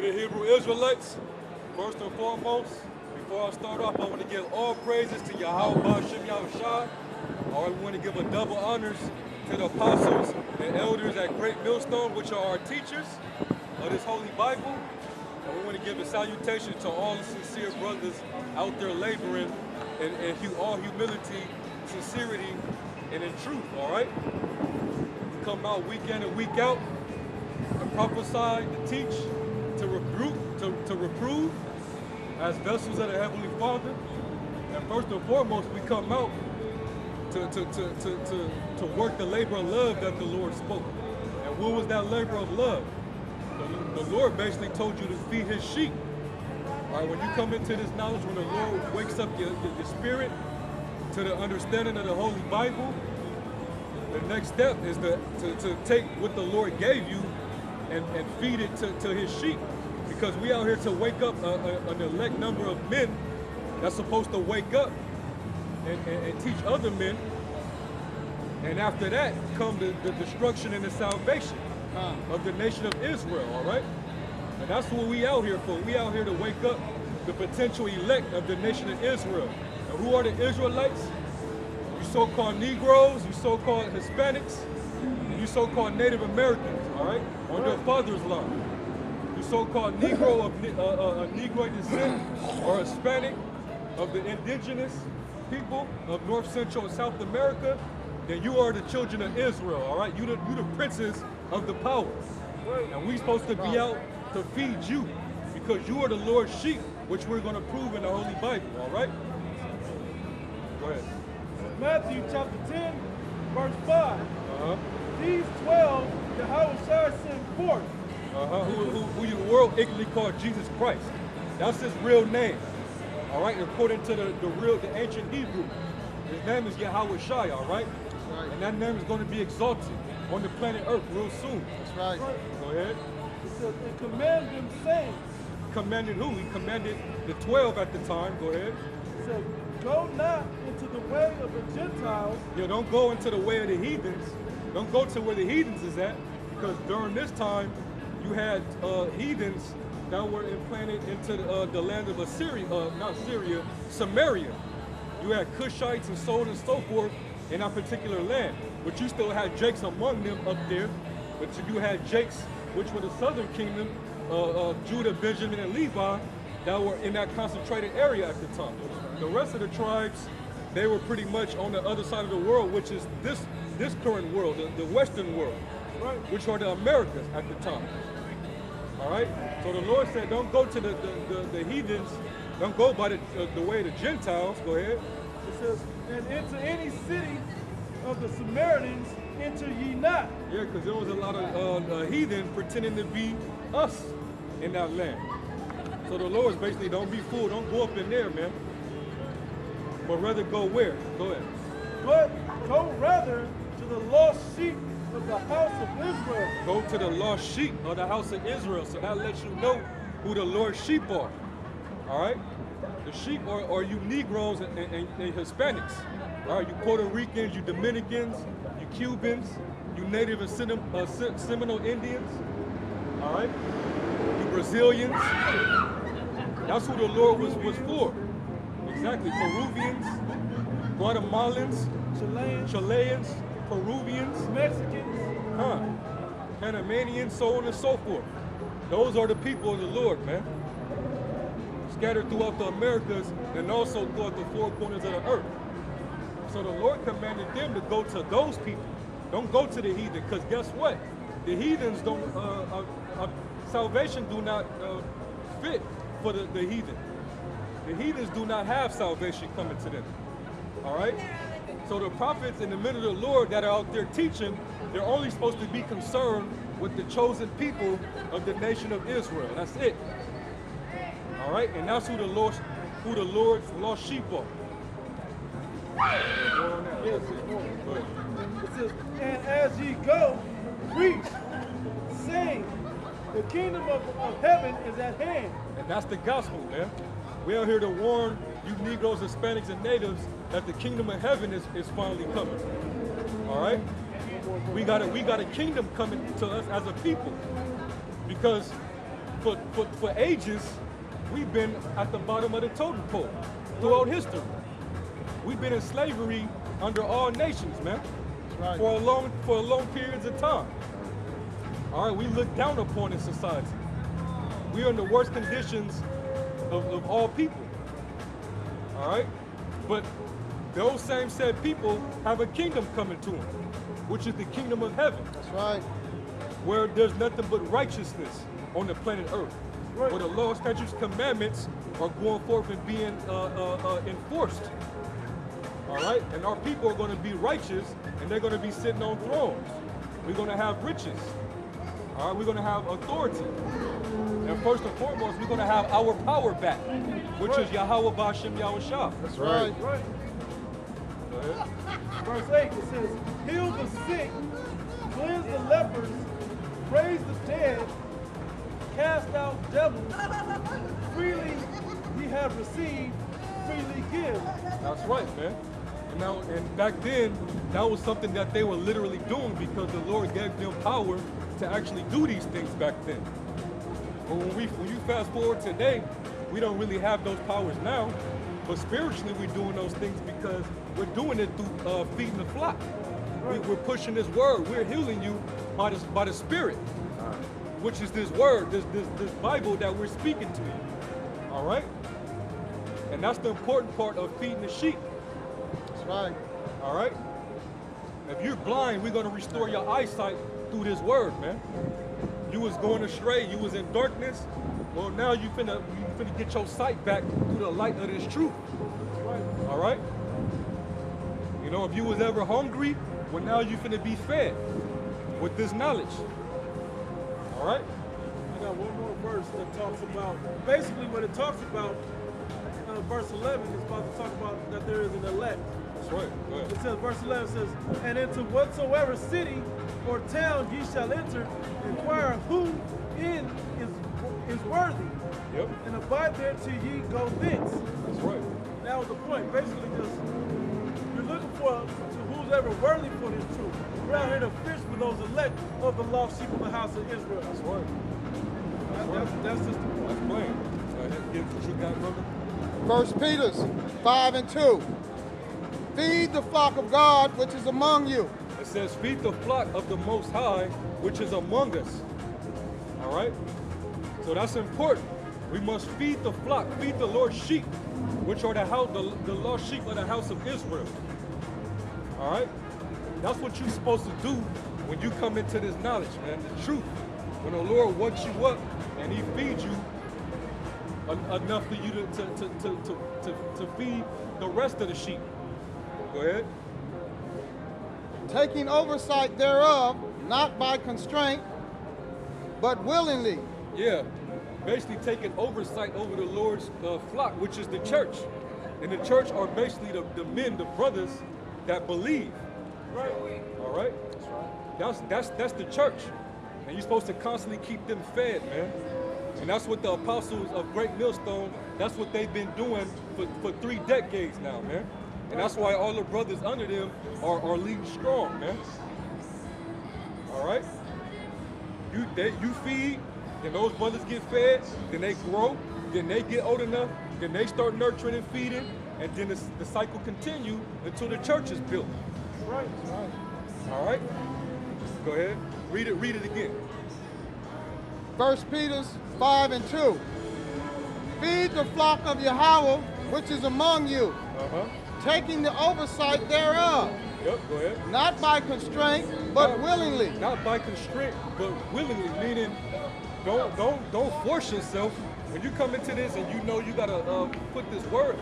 We the Hebrew Israelites, first and foremost, before I start off, I want to give all praises to Yahweh Ba'Shem Yahushua. We want to give a double honors to the apostles and elders at Great Millstone, which are our teachers of this Holy Bible. And we want to give a salutation to all the sincere brothers out there laboring in all humility, sincerity, and in truth, all right? We come out week in and week out to prophesy, to teach, to recruit, to reprove as vessels of the Heavenly Father. And first and foremost, we come out to work the labor of love that the Lord spoke. And what was that labor of love? The Lord basically told you to feed his sheep. All right, when you come into this knowledge, when the Lord wakes up your spirit to the understanding of the Holy Bible, the next step is to take what the Lord gave you and feed it to his sheep. Because we out here to wake up an elect number of men that's supposed to wake up and teach other men. And after that come the destruction and the salvation of the nation of Israel, all right? And that's what we out here for. We out here to wake up the potential elect of the nation of Israel. And who are the Israelites? You so-called Negroes, you so-called Hispanics, and you so-called Native Americans, all right? On your father's line. You so-called Negro of Negroid descent or Hispanic of the indigenous people of North, Central, and South America, then you are the children of Israel, all right? You the princes of the power. And we supposed to be out to feed you because you are the Lord's sheep, which we're going to prove in the Holy Bible, all right? Go ahead. Matthew chapter 10, verse 5. These 12 Yahushua sent forth. Who the world ignorantly called Jesus Christ. That's his real name. All right, according to the ancient Hebrew. His name is Yahushua, all right? Right? And that name is going to be exalted on the planet Earth real soon. That's right. Go ahead. It says, and command them, saying. Commanded who? He commanded the 12 at the time. Go ahead. It says, go not into the way of the Gentiles. Yeah, don't go into the way of the heathens. Don't go to where the heathens is at, because during this time, you had heathens that were implanted into the land of Assyria, not Syria, Samaria. You had Cushites and so on and so forth in that particular land. But you still had Jakes among them up there. But you had Jakes, which were the southern kingdom, Judah, Benjamin, and Levi, that were in that concentrated area at the time. The rest of the tribes, they were pretty much on the other side of the world, which is this current world, the Western world, right? Which are the Americas at the time. All right? So the Lord said, don't go to the heathens, don't go by the way of the Gentiles. Go ahead. It says, and into any city of the Samaritans enter ye not. Yeah, because there was a lot of heathen pretending to be us in that land. So the Lord's basically, don't be fooled, don't go up in there, man. But rather go where? Go ahead. But go rather to the lost sheep of the house of Israel. Go to the lost sheep of the house of Israel. So that lets you know who the Lord's sheep are. All right? The sheep are you Negroes and Hispanics. All right? You Puerto Ricans, you Dominicans, you Cubans, you Native and Seminole Indians. All right? You Brazilians. That's who the Lord was for. Exactly. Peruvians, Guatemalans, Chileans, Peruvians, Mexicans, Panamanians, so on and so forth. Those are the people of the Lord, man. Scattered throughout the Americas and also throughout the four corners of the earth. So the Lord commanded them to go to those people. Don't go to the heathen, because guess what? The heathens don't, salvation do not fit for the heathen. The heathens do not have salvation coming to them. All right? So the prophets in the middle of the Lord that are out there teaching, they're only supposed to be concerned with the chosen people of the nation of Israel. That's it. All right? And that's who the Lord's lost sheep are. Yes, it says, and as ye go, preach, saying, the kingdom of heaven is at hand. And that's the gospel, man. We're here to warn you Negroes, Hispanics, and Natives that the kingdom of heaven is finally coming. All right? We got a kingdom coming to us as a people. Because for ages, we've been at the bottom of the totem pole throughout history. We've been in slavery under all nations, man, Right. for a long periods of time. All right, we look down upon in society. We are in the worst conditions of all people. All right, but those same said people have a kingdom coming to them, which is the kingdom of heaven, That's right. where there's nothing but righteousness on the planet Earth, Right. where the law, statutes, commandments are going forth and being enforced. All right, and our people are going to be righteous, and they're going to be sitting on thrones. We're going to have riches. All right, we're going to have authority. And first and foremost, we're going to have our power back, which is Yahweh Ba'Shem Yahushua. That's right. Right. Go ahead. Verse 8, it says, heal the sick, cleanse the lepers, raise the dead, cast out devils, freely ye have received, freely give. That's right, man. And back then, that was something that they were literally doing because the Lord gave them power to actually do these things back then. But when you fast forward today, we don't really have those powers now. But spiritually, we're doing those things because we're doing it through feeding the flock. We're pushing this word. We're healing you by the Spirit, which is this word, this Bible that we're speaking to you. All right? And that's the important part of feeding the sheep. That's right. All right? If you're blind, we're going to restore your eyesight through this word, man. You was going astray. You was in darkness. Well, now you finna get your sight back through the light of this truth. All right? You know, if you was ever hungry, well, now you finna be fed with this knowledge. All right? I got one more verse that talks about, basically what it talks about, verse 11 is about to talk about that there is an elect. That's right. Go ahead. It says, verse 11 says, and into whatsoever city or town ye shall enter, inquire who in is worthy, Yep. and abide there till ye go thence. That's right. That was the point. Basically, just you're looking for who's ever worthy for this truth. We're out here to fish for those elect of the lost sheep of the house of Israel. That's right. That's just the point. That's plain. Go ahead. Get what you got, brother. 1 Peter 5 and 2. Feed the flock of God which is among you. It says, feed the flock of the Most High, which is among us. All right? So that's important. We must feed the flock, feed the Lord's sheep, which are the lost sheep of the house of Israel. All right? That's what you're supposed to do when you come into this knowledge, man, the truth. When the Lord wakes you up and He feeds you enough for you to feed the rest of the sheep. Go ahead. Taking oversight thereof, not by constraint, but willingly. Yeah, basically taking oversight over the Lord's flock, which is the church. And the church are basically the men, the brothers that believe. Right. All right? That's the church. And you're supposed to constantly keep them fed, man. And that's what the apostles of Great Millstone, that's what they've been doing for 3 decades now, man. And that's why all the brothers under them are leading strong, man. All right? You feed, then those brothers get fed, then they grow, then they get old enough, then they start nurturing and feeding, and then the cycle continues until the church is built. Right. All right? Go ahead. Read it again. 1 Peter 5 and 2. Feed the flock of Yahweh which is among you, Uh-huh. taking the oversight thereof, Yep, go ahead. not by constraint, but willingly. Not by constraint, but willingly, meaning don't force yourself. When you come into this and you know you gotta put this work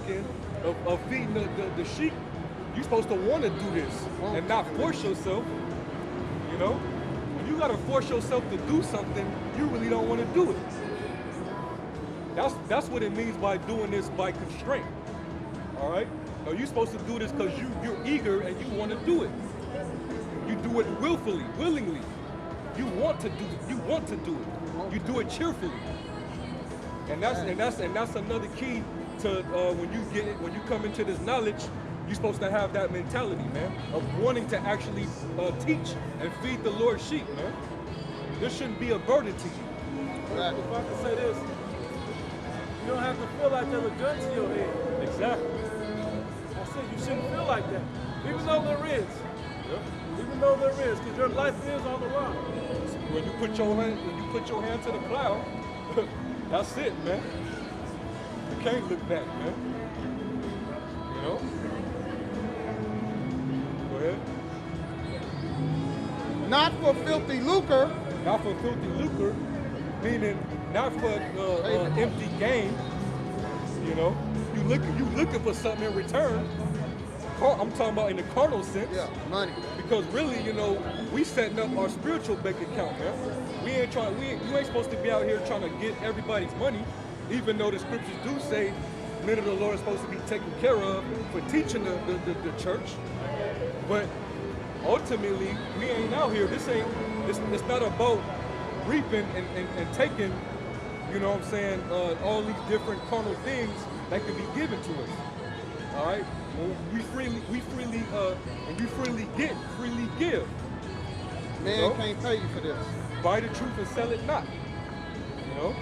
in of feeding the sheep, you're supposed to want to do this and not force yourself. You know, when you gotta force yourself to do something, you really don't want to do it. That's what it means by doing this by constraint. All right? No, you're supposed to do this because you're eager and you want to do it. You do it willfully, willingly. You want to do it. You want to do it. You do it cheerfully. And that's another key to when you come into this knowledge, you're supposed to have that mentality, man, of wanting to actually teach and feed the Lord's sheep, man. This shouldn't be a burden to you. Right. If I can say this, you don't have to feel like there's a gun to your head. Exactly. I said you shouldn't feel like that, even though there is. Yep. Even though there is, because your life is on the line. When you put your hand to the plow, that's it, man. You can't look back, man. You know? Go ahead. Not for filthy lucre, Not for filthy lucre, meaning not for empty gain. You know, you looking for something in return. I'm talking about in the carnal sense. yeah, money. Because really, you know, we setting up our spiritual bank account, man. You ain't supposed to be out here trying to get everybody's money, even though the scriptures do say men of the Lord are supposed to be taken care of for teaching the church. But ultimately, we ain't out here. It's not about reaping and taking, you know what I'm saying, all these different carnal things that can be given to us. All right? When you freely get, freely give. Man You know? can't pay you for this. Buy the truth and sell it not. You know?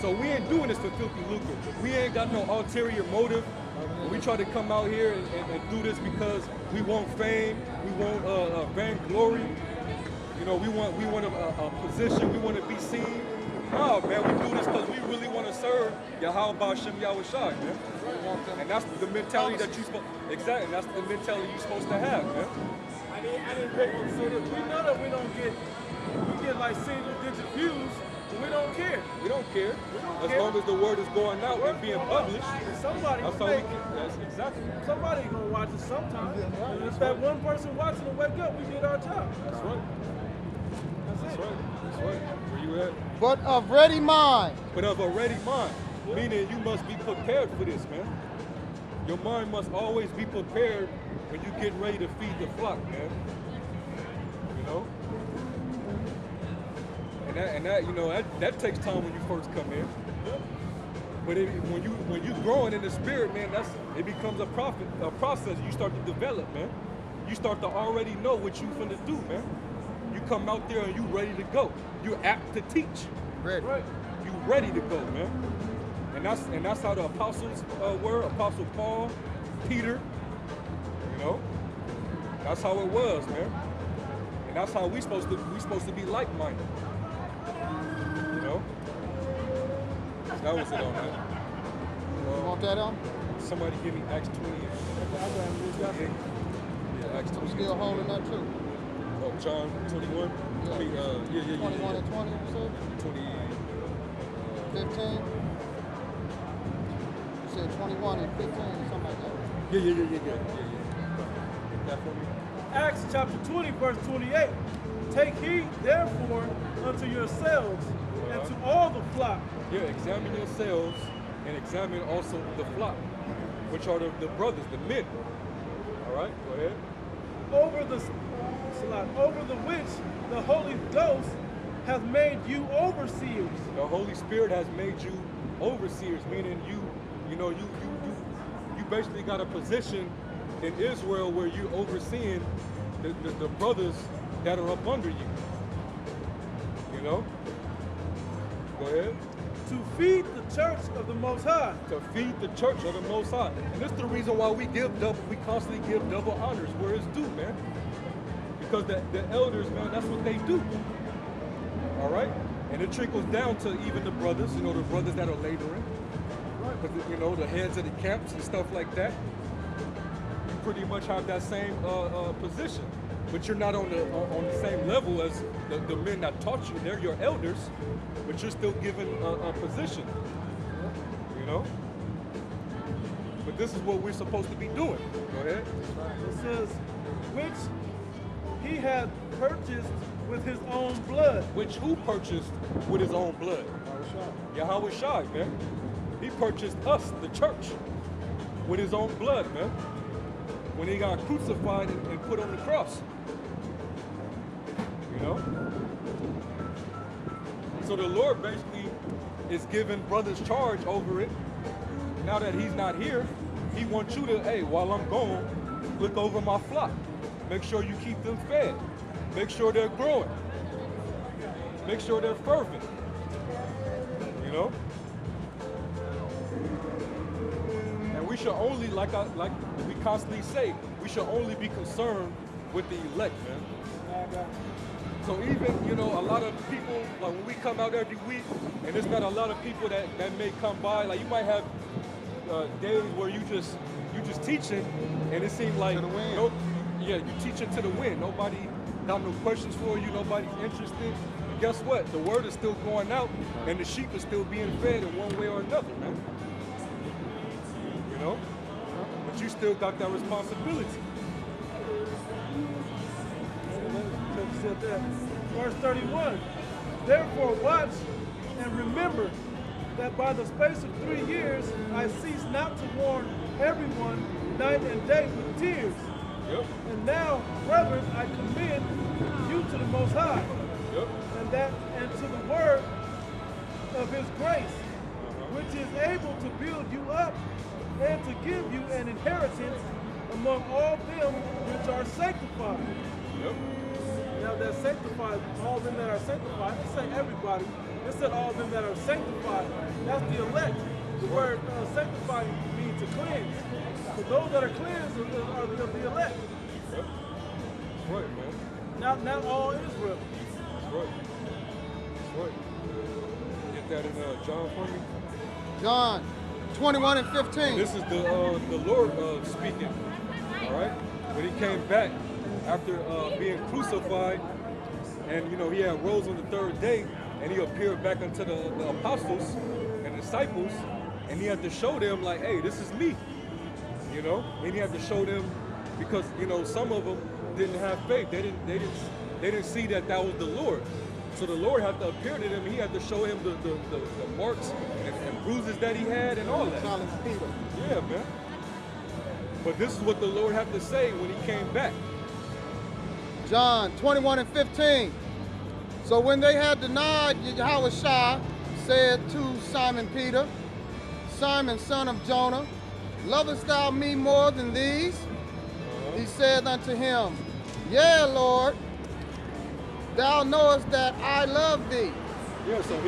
So we ain't doing this for filthy lucre. We ain't got no ulterior motive. We try to come out here and do this because we want fame, we want vainglory. You know, we want a position, we want to be seen. No, man, we do this because we really want to serve Yahweh Ba'Shem Yahweh Shai, man. And that's the mentality that you supposed. Exactly, that's the mentality you're supposed to have, man. I didn't pick one to say this. We know that we get like single-digit views, but we don't care. We don't care. As care. long as the word is going out and being published. Somebody, That's all we can. That's exactly. somebody gonna watch it sometime. And if that one person watching will wake up, we did our job. That's right. That's That's it. right. That's right. Where you at? But of ready mind. But of a ready mind, meaning you must be prepared for this, man. Your mind must always be prepared when you get ready to feed the flock, man. You know? And that you know, that takes time when you first come in. But when you growing in the spirit, man, it becomes a process. You start to develop, man. You start to already know what you finna do, man. You come out there and you ready to go. You apt to teach. Ready. Right. You ready to go, man. And that's how the apostles were. Apostle Paul, Peter. You know, that's how it was, man. And that's how we supposed to be like-minded. You know. That was it on that. You want that on? Somebody give me Acts 20. Yeah, Acts 20. I'm still holding that too. Oh, John 21. Yeah. I mean, yeah. 21 and 20, you said? 20. 15? You said 21 and 15 or something like that. Yeah. That for me. Acts chapter 20, verse 28. Take heed, therefore, unto yourselves and to all the flock. Yeah, examine yourselves and examine also the flock, which are the brothers, the men. All right, go ahead. Over the which the Holy Ghost hath made you overseers. The Holy Spirit has made you overseers, meaning you basically got a position in Israel where you're overseeing the brothers that are up under you. You know? Go ahead. To feed the church of the Most High. To feed the church of the Most High. And this is the reason why we constantly give double honors where it's due, man. Because the elders, man, that's what they do. All right? And it trickles down to even the brothers, you know, the brothers that are laboring. Right? Because, you know, the heads of the camps and stuff like that. You pretty much have that same position. But you're not on the same level as the men that taught you. They're your elders, but you're still given a position. You know? But this is what we're supposed to be doing. Go ahead. It says, which he had purchased with his own blood. Which who purchased with his own blood? Yahweh Shai, man. He purchased us, the church, with his own blood, man. When he got crucified and put on the cross. You know? So the Lord basically is giving brothers charge over it. Now that he's not here, he wants you to, hey, while I'm gone, look over my flock. Make sure you keep them fed. Make sure they're growing. Make sure they're fervent. You know? And we should only, like we constantly say, we should only be concerned with the elect, man. So even, you know, a lot of people, like when we come out every week, and there's not a lot of people that may come by, like you might have days where you just teaching, and it seems like, you teaching to the wind. Nobody got no questions for you, nobody's interested. And guess what? The word is still going out, and the sheep is still being fed in one way or another, man. You know? But you still got that responsibility. Said that. Verse 31, therefore watch and remember that by the space of 3 years I cease not to warn everyone night and day with tears. Yep. And now, brethren, I commend you to the Most High, Yep. and to the word of his grace, which is able to build you up and to give you an inheritance among all them which are sanctified. Yep. Now that sanctified, all them that are sanctified, it say everybody. It said all them that are sanctified. That's the elect. The word sanctified means to cleanse. So those that are cleansed are the elect. Yep. That's right, man. Not all Israel. That's right. That's right. Get that in John for me. John 21 and 15. This is the Lord speaking. All right. When he came back after being crucified, and you know he had rose on the third day, and he appeared back unto the apostles and disciples, and he had to show them like, hey, this is me. You know, and he had to show them because you know some of them didn't have faith. They didn't see that was the Lord. So the Lord had to appear to them. He had to show him the marks and bruises that he had and all that. Challenge Peter. Yeah, man. But this is what the Lord had to say when he came back. John 21 and 15. So when they had denied, Yahushua said to Simon Peter, Simon, son of Jonah, lovest thou me more than these? He said unto him, Yea, Lord, thou knowest that I love thee. Yeah, so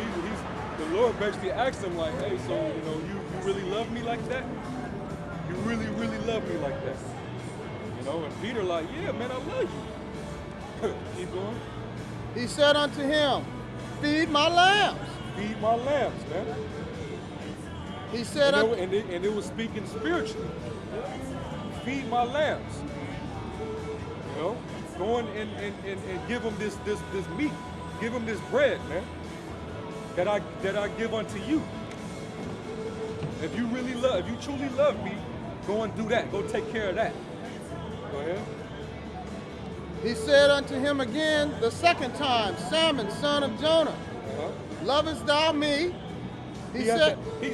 the Lord basically asked him like, hey, so you know, you really love me like that? You really, really love me like that? You know, and Peter like, yeah, man, I love you. Keep going. He said unto him, Feed my lambs. Feed my lambs, man. He said, and it was speaking spiritually. Feed my lambs. You know, go in and give them this meat, give them this bread, man. That I give unto you. If you truly love me, go and do that. Go take care of that. Go ahead. He said unto him again the second time, Simon, son of Jonah, lovest thou me?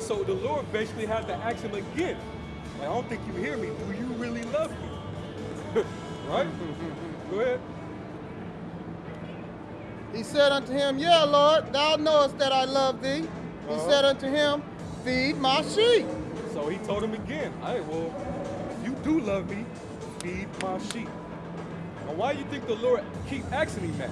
So the Lord basically had to ask him again. Like, I don't think you hear me. Do you really love me? Right? Go ahead. He said unto him, Yea, Lord, thou knowest that I love thee. He said unto him, Feed my sheep. So he told him again, all right, well, if you do love me, feed my sheep. Now, why do you think the Lord keep asking him that?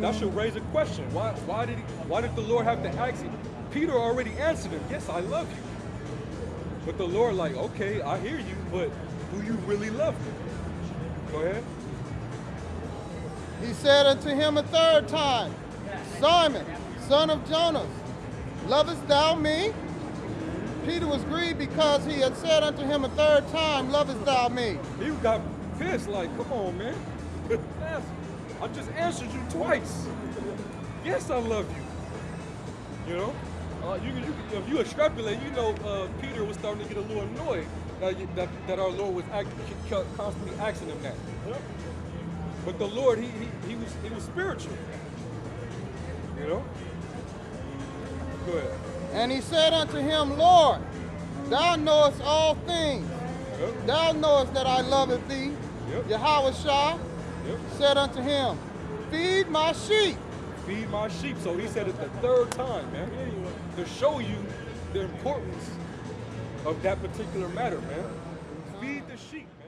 That should raise a question. Why did the Lord have to ask him? Peter already answered him, yes, I love you. But the Lord like, okay, I hear you, but do you really love me? Go ahead. He said unto him a third time, Simon, son of Jonas, lovest thou me? Peter was grieved because he had said unto him a third time, lovest thou me? He got pissed, like, come on, man. I just answered you twice. Yes, I love you. You know? If you extrapolate, you know Peter was starting to get a little annoyed that our Lord was constantly asking him that. But the Lord, he was spiritual. You know? Go ahead. And he said unto him, Lord, thou knowest all things. Yep. Thou knowest that I loveth thee. Yep. Yahushua said unto him, Feed my sheep. Feed my sheep. So he said it the third time, man, to show you the importance of that particular matter, man. Feed the sheep, man.